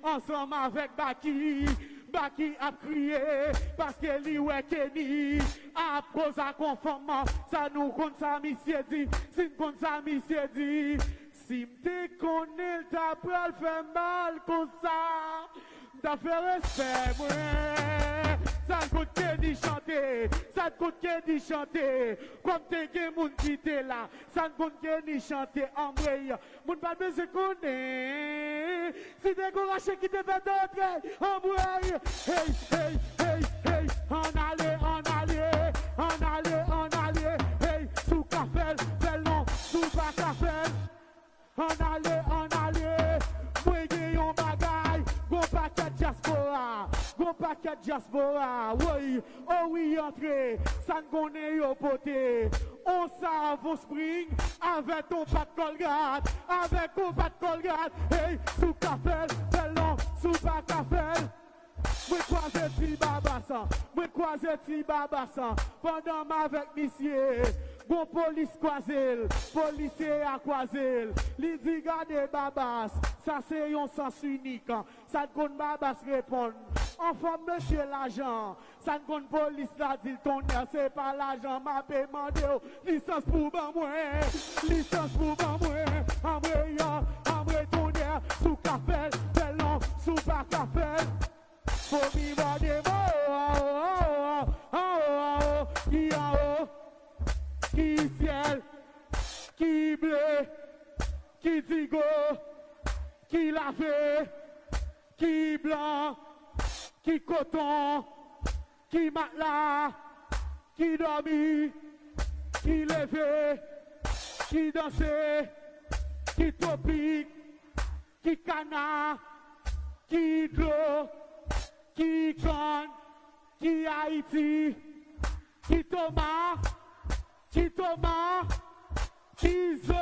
ensemble avec Baki. Baki a crié, parce que lui ouais Kenny, a cause à conformement, ça nous compte ça, monsieur dit, si nous compte ça, monsieur dit, si m'te connais, t'as pris le fait mal comme ça, t'as fait respect, moi. Ça ne coûte que d'y chanter, ça ne coûte que d'y chanter. Comme t'es que moun qui t'es là, ça ne coûte que d'y chanter en vrai. Moun pas besoin qu'on est. Si t'es courageux qui te fait d'autres, en vrai. Hey, hey, hey, hey, en aller, en aller, en aller, en aller. Hey, sous café, fais long, sous pas café. En aller, en aller. Moi, j'ai yon bagay, gon paquet diaspora. Gon paquet diaspora, oui, oh oui, entrez, ça ne connaît yo poté. On savon spring, avec ton pas de colgate, avec ton pas de colgate. Hey, sous café, bellon, sous pas café. Moi croisé ti babassa, moi croisé ti babassa. Pendant m'avec monsieur, bon police croisé, policier a croisé. Li dit gade babas, ça c'est un sens unique. Ça ne compte babas répondre. Enfin, monsieur l'agent, ça ne compte police là, dit ton air, c'est pas l'agent, m'a demandé, licence pour ban moi, licence pour ban moi, ambre ton air, sous café, bellon, sous pas café, faut vivre des mots, qui en haut, qui ciel, qui bleu, qui digo, qui lavé, qui blanc, qui coton, qui matelas, qui dormi, qui levé, qui dansé, qui topique, qui canard, qui hydro, qui conne, qui Haïti, qui tomate, qui zo.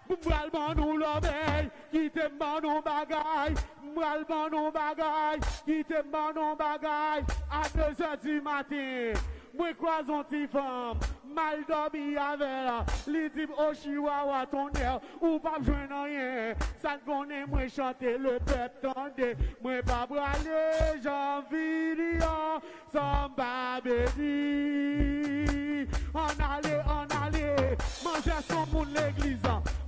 M'bral ban nou l'obeil, qui t'aime ban nou bagay. M'bral ban nou bagay, qui t'aime ban nou bagay. À 2h du matin, moi croise un petit femme, mal dormi avec la. Li dit oh chihuahua ton air, ou pas besoin de rien. Ça ne connaît moi chanter le peuple tendez. Moi pas braler, j'en vidéo, sans babédi. En aller, manger son monde l'église.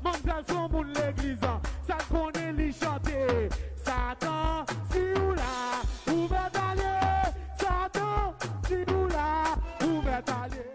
Mademoiselle son moun l'église, ça connaît li chanter. Satan, si ou là, où va aller? Satan, si ou là, où va aller?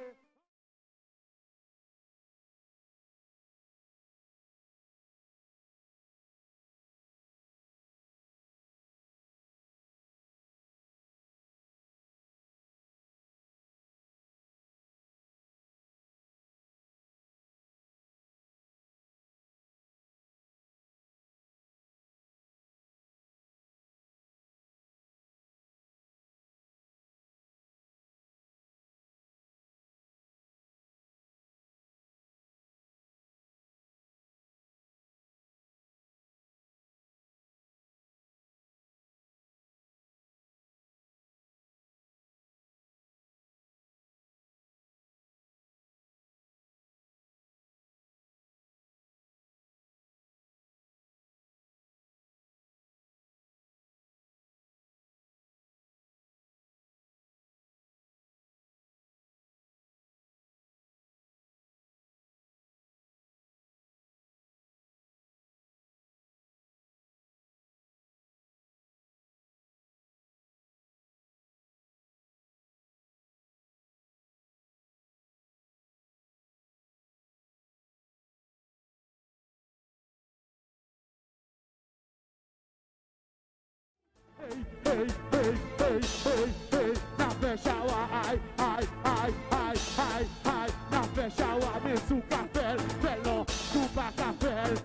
Hey, hey, hey, hey, hey, hey, na fè chawa, ay, ay, ay, ay, ay, ay, na fè chawa, men sou kafel, felon, sou pa kafel.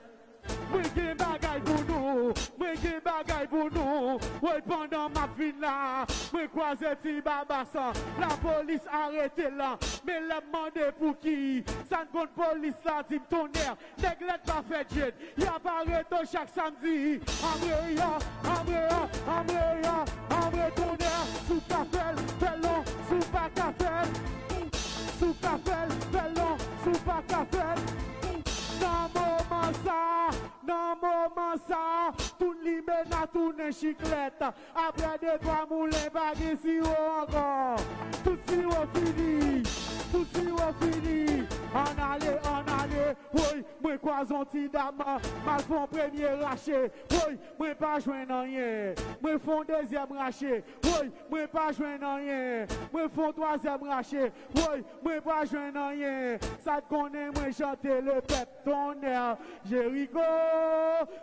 Mwen gen bagay pou nou, mwen gen bagay pou nou. Woy pendant ma fin la, mwen kwaze ti babasan. La polis arrete la, men lè mande pou ki. San kon polis la dim tonner, neglet pa fè jet. Ya pareto chak samedi. Amre ya, amre ya, amre ya, amre tonner. Sou kafel, felon, sou pa kafel. Sou kafel, felon, sou pa kafel. Nan moment ça, tout l'imena, tout une chiclette. Après deux, trois moulins, bagues si encore. Tout si on fini, tout si on fini. En aller, oui, moi croisons ti dame, mal font premier raché, oui, moi pas joindre rien, moi font deuxième raché, oui, moi pas joindre rien, moi font troisième raché, oui, moi pas joindre rien, ça te connaît, moi chanter le peuple tonnerre, Jéricho,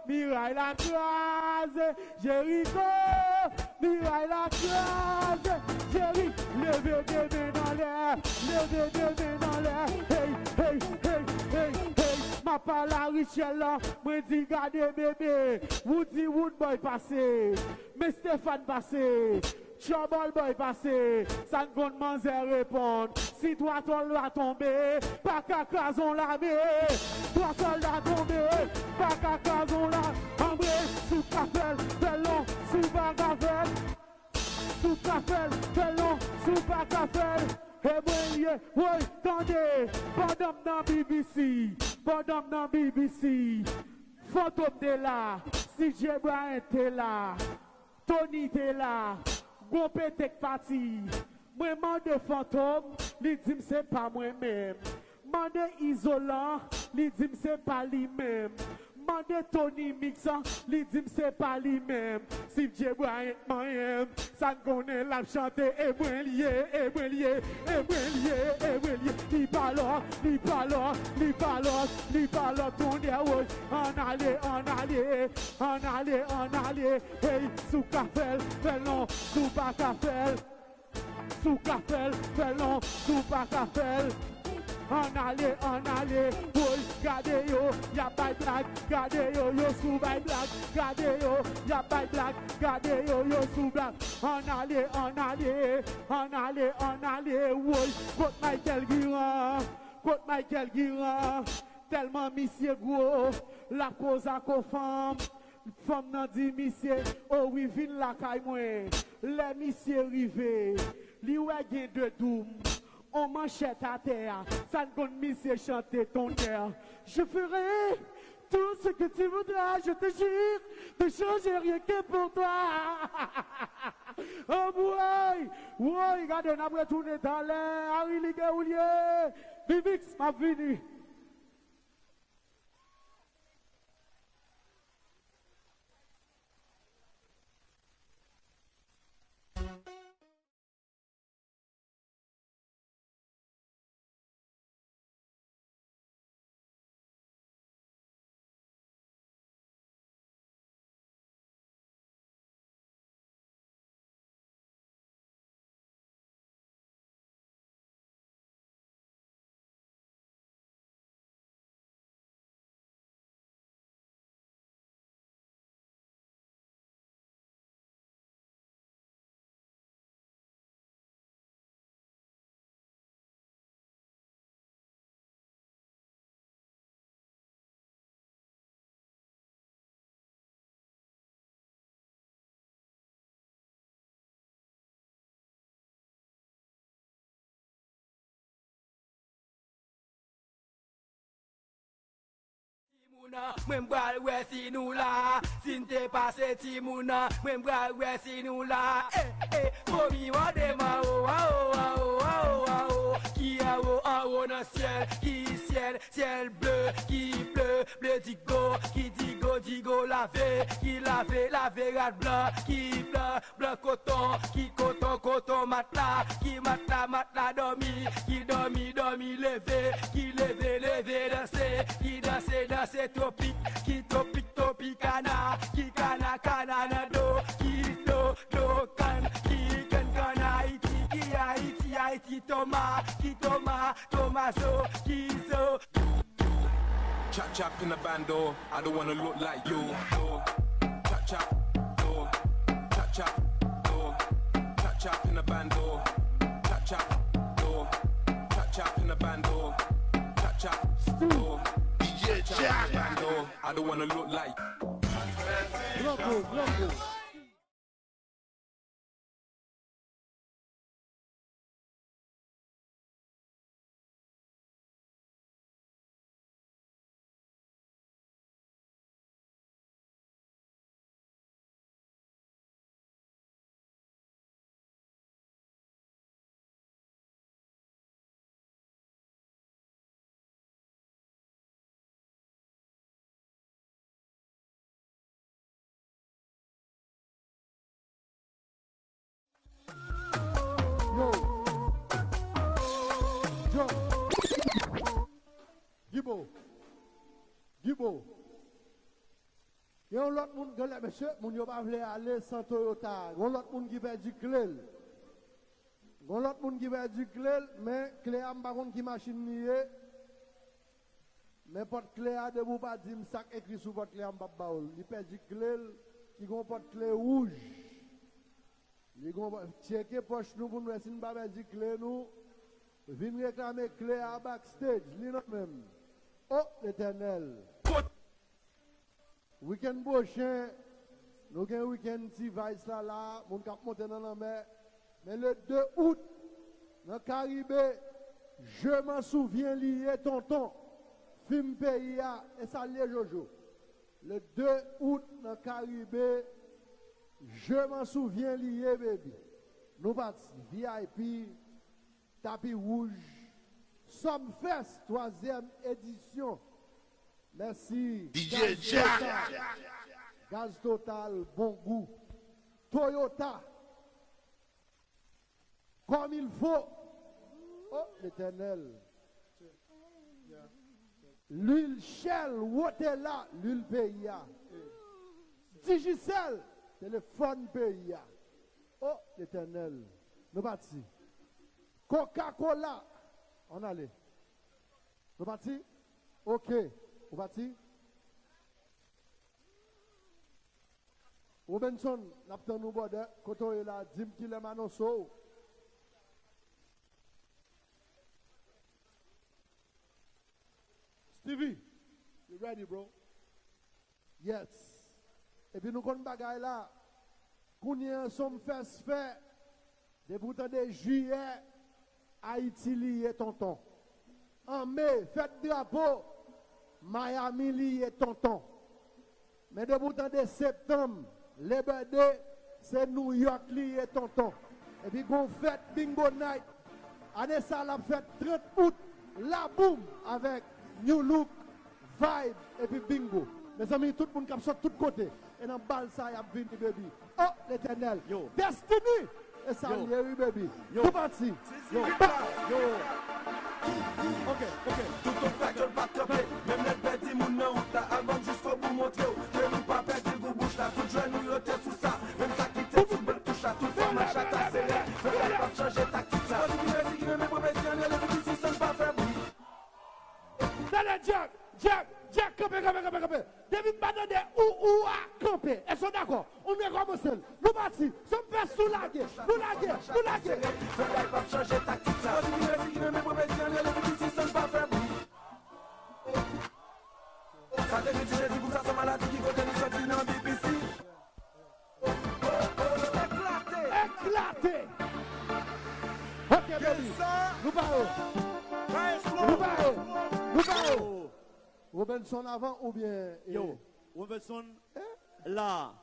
miraille la crase, Jéricho, miraille la crase, Jéricho, levez des mains dans l'air, levez des mains dans l'air, hey, ma pas la Richelle là, moi dis gardez bébé, Woody Woodboy passé, mais Stéphane passé, Trouble Boy passé, ça ne compte manzer répondre, si toi ton l'a tombé, pas qu'à cason la mer, toi soldat tombé, pas qu'à cason la, André, sous café, bellon, sous bagafel, sous café, bellon, sous bagafel. Et moi, oui, attendez, pendant dans BBC, pendant dans BBC, fantôme de là, CJ Bryant est là, Tony est là, Gompétek parti, moi mande fantôme, lui dit c'est pas moi-même, mande isolant, lui dit c'est pas lui-même. Mande Tony Mixon, lui dit c'est pas lui-même. Si Dieu Bryant m'aime, ça ne connaît la chanter. Et moi lié, et moi lié, et moi lié, et moi lié. Li parle, li parle, li parle, li parle, ton diable. En aller, en aller, en aller, en aller. Hey, sous café, fais non, sous pas café. Sous café, fais non, sous pas café. En aller, oui, gardez yo, y'a pas de blague, gardez yo, yo sous by blague, gardez yo, y'a pas de blague, gardez yo, yo sous blague. En aller, oui, côte Michael Guiran, tellement monsieur gros, la cause à co-femme. Femme nan di monsieur, oh oui, vin la caille moi, les monsieur rivé, li wè gen de doum. On manchette à terre, ça ne compte monsieur chanter ton air. Je ferai tout ce que tu voudras, je te jure, ne changer rien que pour toi. Oh boy, ouais, regardez, on a retourné dans l'air, Harry Ligue-Oulier, Vivix m'a venu. Mwen bral wè si nou la, sin te pase ti mouna, mwen bral wè si nou la. Fomi wade ma o, a o, a o, a o, a o. Ki a o nan ciel, ki ciel bleu, ki bleu digo lave, ki lave rad blanc, ki blanc coton, ki coton matla, ki matla dormi, ki dormi leve, ki leve danse, ki danse tropique, ki tropicana, ki cana nado, ki do can, ki can Haiti, ki Haiti Tomaso, ki zo. Chap in the bando, I don't wanna look like you. Chap, oh. Chap, oh. Chap in the bando. Chap, oh. Chap in the bando. Chap, oh. Chap in the bando, I don't wanna look like. Blanco. Gibo. Gibo. Il y a un autre monde, monsieur, mon yo pas voulu aller sans Toyota. Il y a un autre monde qui perd du clé. Il y a un autre monde qui perd du clé, mais clé a pas contre qui machine lié. Mais porte clé a de vous pas dire sac écrit sur votre clé en bas baoul. Il perd du clé qui gon porte clé rouge. Il gon checker poche nous pour nous si nous pas perd du clé nous. Vin réclamer clé à backstage, li non même. Oh l'Éternel. Week-end prochain, nous avons un week-end petit vice là, mon cap monter dans la mer. Mais le 2 août, dans le Caribé, je m'en souviens lié tonton, film pays et ça lié Jojo. Le 2 août, dans le Caribé, je m'en souviens lié baby. Nous partons VIP, tapis rouge, Somfest, 3e édition. Merci. DJ Jack. Gaz Total, bon goût. Toyota. Comme il faut. Oh, l'Éternel. L'huile Shell, Wotela, l'huile PIA. Digicel, téléphone PIA. Oh, l'Éternel. Nous partis. Coca-Cola. On allait. Nous partis? Ok. Vous parti? Robinson, n'abtend nous borde, koto est là, 10 km en so. Stevie, you ready, bro? Yes. Et puis nous connaissons bagay là, qu'on y a somme fait, de bouton de juillet, Haïti lié tonton. En mai, fête drapeau. Miami lié tonton. Mais de bout de septembre, les birthday, c'est New York lié tonton. Et puis qu'on fête bingo night. Année ça la fête 30 août, la boum avec New Look, Vibe et puis bingo. Mes amis, tout le monde qui sort de tous côtés. Et dans le bal ça, il y a venu baby. Oh l'Éternel. Destiny. Et ça lié oui baby. Tout parti. Yo. Ok. Tout au fait, je ne pas tromper. Même les petits moun nan route là, album jusqu'au bout montrer. Que nous pas perdre le bouche là, tout jeune nous yote sous ça. Même ça qui t'est sous belle touche là, tout forme à chaque serré. Fais pas changer tactique ça. Moi, je dis que mes professionnels, les petits sont pas fait bruit. Dale, Jack, campé. David Badande, ou à camper. Elles sont d'accord. On est commencé. Nous partis. Sommes fait sous la guerre. Nous la guerre. Fais pas changer tactique ça. Moi, je dis que mes professionnels, les petits sont pas fait bruit. Ça te dit, j'ai dit pour ça, c'est maladie qui côté nous sortir dans BBC. Éclaté. Ok, baby. Nous parlons. Robinson avant ou bien... Yo, Robinson, là,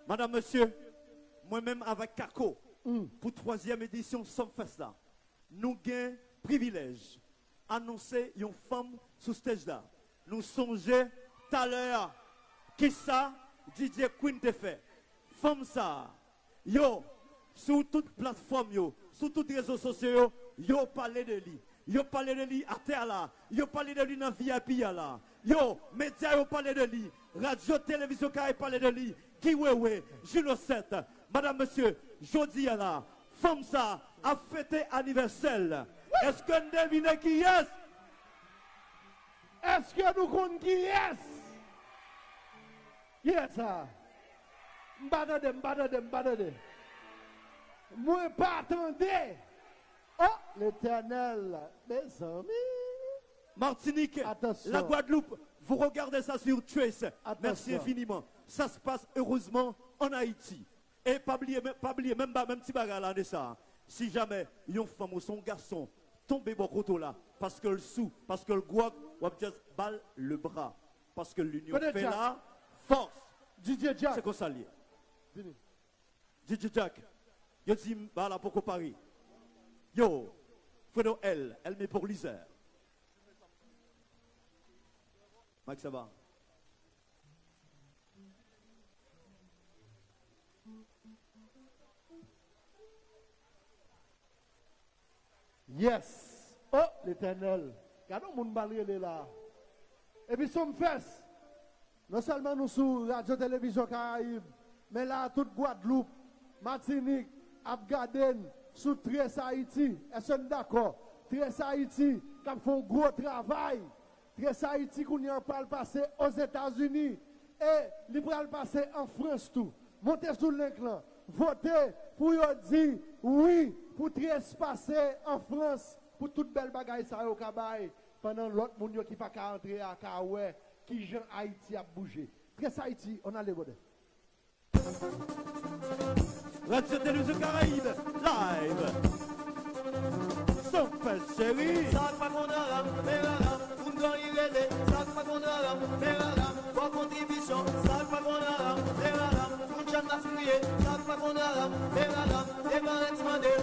madame, monsieur, moi-même avec Kako, pour 3e édition Somfest là, nous gagnons privilège annoncer une femme sous stage là. Nous songeons tout à l'heure qui ça DJ Queen te fait. Femme ça, yo, sur toute plateforme yo, sur tous les réseaux sociaux yo parlé de lui. Yo parlé de lui à terre là, yo parlé de lui dans VIP là. Yo, médias yo parlé de lui, radio, télévision qui parlé de lui. Qui ouais, Juno 7. Madame, monsieur, jodi là, femme ça a fêté anniversaire. Est-ce que vous devinez qui est? Est-ce que nous connaissons qui est? Yes, ça. M'badade. Moi pas attendez. Oh, l'Éternel, mes amis. Martinique, attention. La Guadeloupe, vous regardez ça sur Trace. Attention. Merci infiniment. Ça se passe heureusement en Haïti. Et pas oublier même petit bagarre là de ça. Si jamais une femme ou son garçon tombe bon côté là, parce que le sou, parce que le guac, ou juste balle le bras. Parce que l'union fait là, force. DJ Jack. C'est comme ça lié. DJ Jack, je dis, bah là pour Paris. Yo, Fredo elle met pour l'Isère. Max, ça va? Yes. Oh, l'Éternel. Regardons mon balré là. Et puis, sommes fesses. Non seulement nous sur Radio-Télévision Caraïbe, mais là, toute Guadeloupe, Martinique, Abgaden, sous Tres Haïti. Est-ce que d'accord? Tres Haïti, qui font un gros travail. Tres Haïti, qu'on y a pas passer aux États-Unis. Et il va passer en France tout. Montez sur l'écran. Votez pour dire oui, pour Tres passer en France. Pour toute belle bagaille ça au Kabaye. Pendant l'autre monde qui pas qu'à entrer à Kaoué, qui Jean Haïti a bougé. Tres Haïti, on a les godets. Radio Télévision Caraïbe, live. Son fest chéri. Ça pas qu'on a, mais là, pour nous irréler. Ça pas qu'on a, mais là, pour contribution. Ça pas qu'on a, mais là, pour nous chanter à crier. Ça pas qu'on a, mais là, et va expander.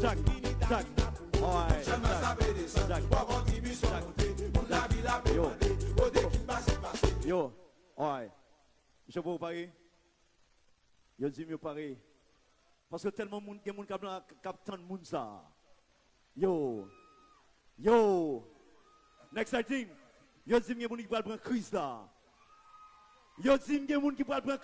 Jack, Jack. Ouais, Jack. Yo, ouais. Je vous parler. Yo dis mieux pareil. Parce que tellement moun gen moun kap tan moun ça. Yo. Next thing. Yo dis mieux moun qui va prendre crise là. Yo dis mieux moun qui va prendre